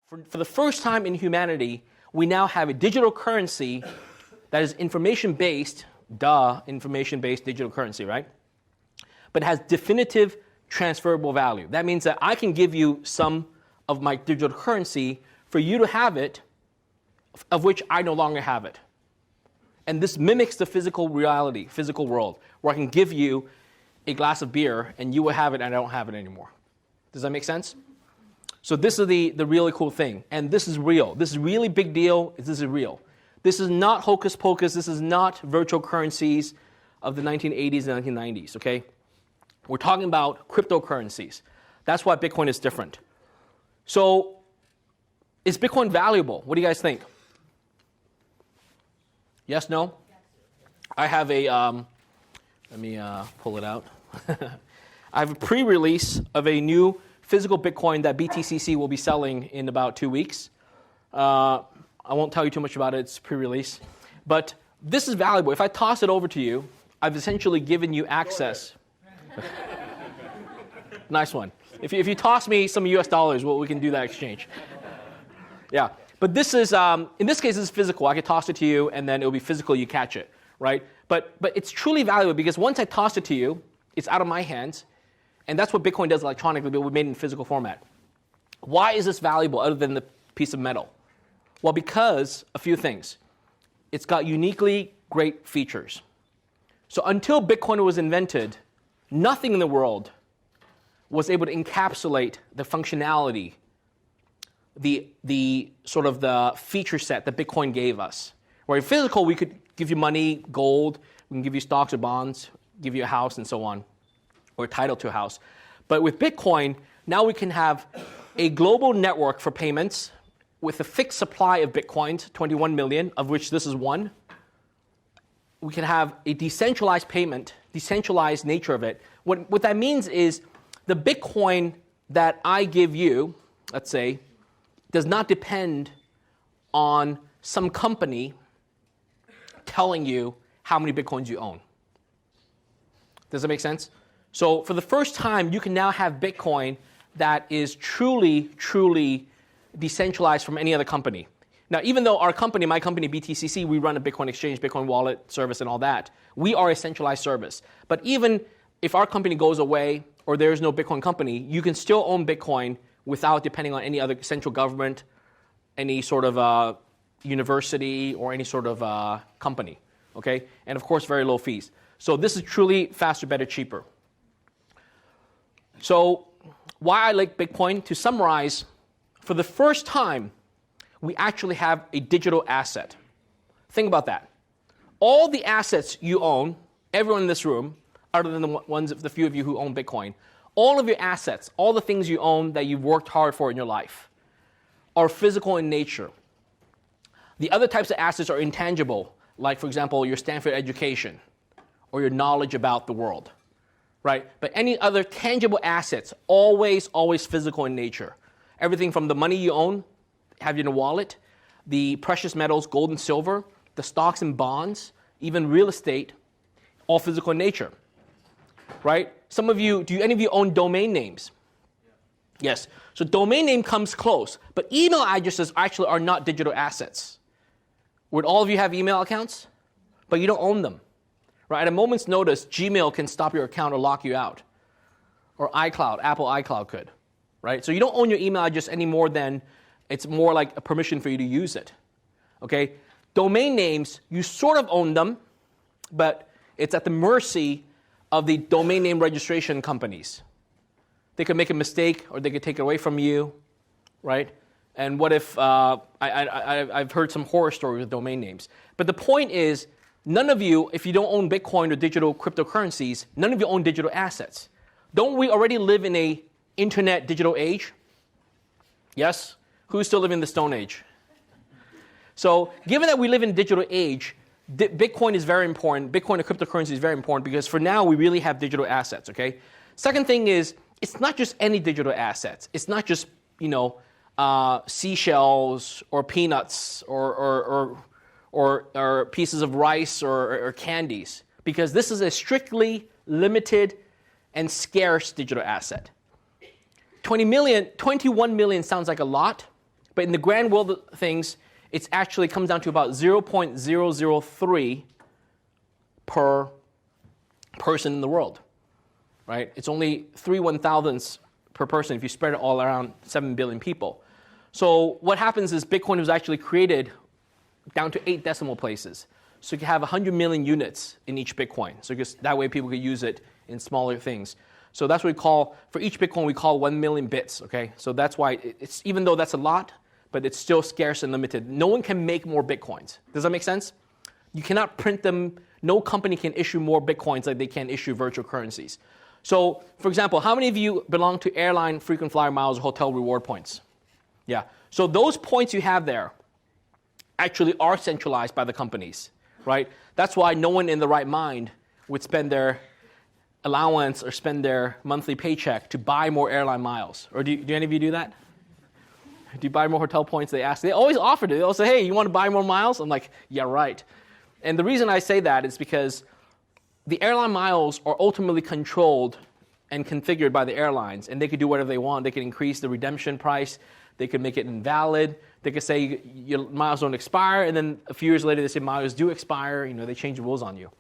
For the first time in humanity, we now have a digital currency that is information-based, information-based digital currency, right? But has definitive transferable value. That means that I can give you some of my digital currency for you to have it, of which I no longer have it. And this mimics the physical reality, physical world, where I can give you a glass of beer and you will have it and I don't have it anymore. Does that make sense? So this is the really cool thing. And this is real. This is really big deal. This is real. This is not hocus pocus. This is not virtual currencies of the 1980s and 1990s, okay? We're talking about cryptocurrencies. That's why Bitcoin is different. So is Bitcoin valuable? What do you guys think? Yes, no? Yes. I have a, let me pull it out. I have a pre-release of a new physical Bitcoin that BTCC will be selling in about 2 weeks. I won't tell you too much about it. It's pre-release. But this is valuable. If I toss it over to you, I've essentially given you access. Nice one. If you toss me some US dollars, well, we can do that exchange. Yeah. But this is, in this case, this is physical. I can toss it to you, and then it'll be physical. You catch it, right? But it's truly valuable because once I toss it to you, it's out of my hands. And that's what Bitcoin does electronically, but we made it in physical format. Why is this valuable other than the piece of metal? Well, because a few things. It's got uniquely great features. So until Bitcoin was invented, nothing in the world was able to encapsulate the functionality, the sort of the feature set that Bitcoin gave us. Where in physical, we could give you money, gold, we can give you stocks or bonds, give you a house and so on, or a title to a house. But with Bitcoin, now we can have a global network for payments with a fixed supply of Bitcoins, 21 million, of which this is one. We can have a decentralized payment, decentralized nature of it. What that means is the Bitcoin that I give you, let's say, does not depend on some company telling you how many Bitcoins you own. Does that make sense? So for the first time, you can now have Bitcoin that is truly, truly decentralized from any other company. Now, even though our company, my company, BTCC, we run a Bitcoin exchange, Bitcoin wallet service and all that, we are a centralized service. But even if our company goes away or there is no Bitcoin company, you can still own Bitcoin without depending on any other central government, any sort of university, or any sort of company, okay? And of course, very low fees. So this is truly faster, better, cheaper. So why I like Bitcoin, to summarize, for the first time, we actually have a digital asset. Think about that. All the assets you own, everyone in this room, other than the few of you who own Bitcoin, all of your assets, all the things you own that you've worked hard for in your life, are physical in nature. The other types of assets are intangible, like, for example, your Stanford education or your knowledge about the world, right? But any other tangible assets, always physical in nature. Everything from the money you own, have you in a wallet, the precious metals, gold and silver, the stocks and bonds, even real estate, all physical in nature, right? Some of you, do any of you own domain names? Yeah. Yes. So domain name comes close, but email addresses actually are not digital assets. Would all of you have email accounts? But you don't own them, right? At a moment's notice, Gmail can stop your account or lock you out, or iCloud, Apple iCloud could, right? So you don't own your email address any more than it's more like a permission for you to use it, okay? Domain names, you sort of own them, but it's at the mercy of the domain name registration companies. They could make a mistake or they could take it away from you, right? And what if, I've heard some horror stories with domain names. But the point is, none of you, if you don't own Bitcoin or digital cryptocurrencies, none of you own digital assets. Don't we already live in a internet digital age? Yes? Who's still living in the Stone Age? So given that we live in a digital age, Bitcoin is very important. Bitcoin and cryptocurrency is very important because for now we really have digital assets, okay? Second thing is, it's not just any digital assets. It's not just, seashells or peanuts or pieces of rice or candies, because this is a strictly limited and scarce digital asset. 21 million sounds like a lot, But in the grand world of things, it actually comes down to about 0.003 per person in the world, right? It's only 3 1,000ths per person if you spread it all around 7 billion people. So what happens is Bitcoin was actually created down to 8 decimal places. So you can have 100 million units in each Bitcoin. So just that way people could use it in smaller things. So that's what we call, for each Bitcoin, we call 1 million bits, okay? So that's why it's, even though that's a lot, but it's still scarce and limited. No one can make more Bitcoins. Does that make sense? You cannot print them. No company can issue more Bitcoins like they can issue virtual currencies. So, for example, how many of you belong to airline frequent flyer miles or hotel reward points? Yeah. So those points you have there actually are centralized by the companies, right? That's why no one in the right mind would spend their allowance or spend their monthly paycheck to buy more airline miles. Or do any of you do that? Do you buy more hotel points? They always offer it. They'll say, hey, you want to buy more miles? I'm like, yeah, right. And the reason I say that is because the airline miles are ultimately controlled and configured by the airlines, and they could do whatever they want. They can increase the redemption price. They could make it invalid. They could say your miles don't expire, and then a few years later they say miles do expire. You know, they change the rules on you.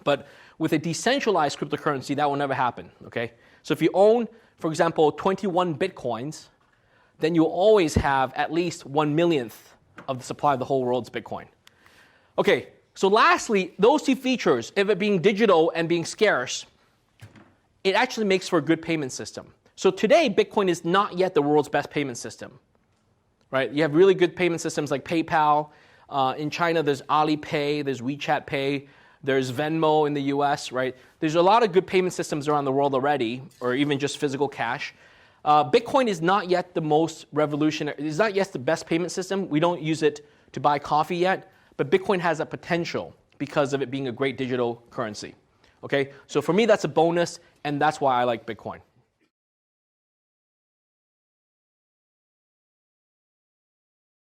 But with a decentralized cryptocurrency, that will never happen, okay? So if you own, for example, 21 Bitcoins, then you'll always have at least 1/1,000,000th of the supply of the whole world's Bitcoin. Okay, so lastly, those two features, of it being digital and being scarce, it actually makes for a good payment system. So today, Bitcoin is not yet the world's best payment system, right? You have really good payment systems like PayPal. In China, there's Alipay, there's WeChat Pay, there's Venmo in the US, right? There's a lot of good payment systems around the world already, or even just physical cash. Bitcoin is not yet the most revolutionary. It's not yet the best payment system. We don't use it to buy coffee yet, but Bitcoin has a potential because of it being a great digital currency. Okay, so for me, that's a bonus, and that's why I like Bitcoin.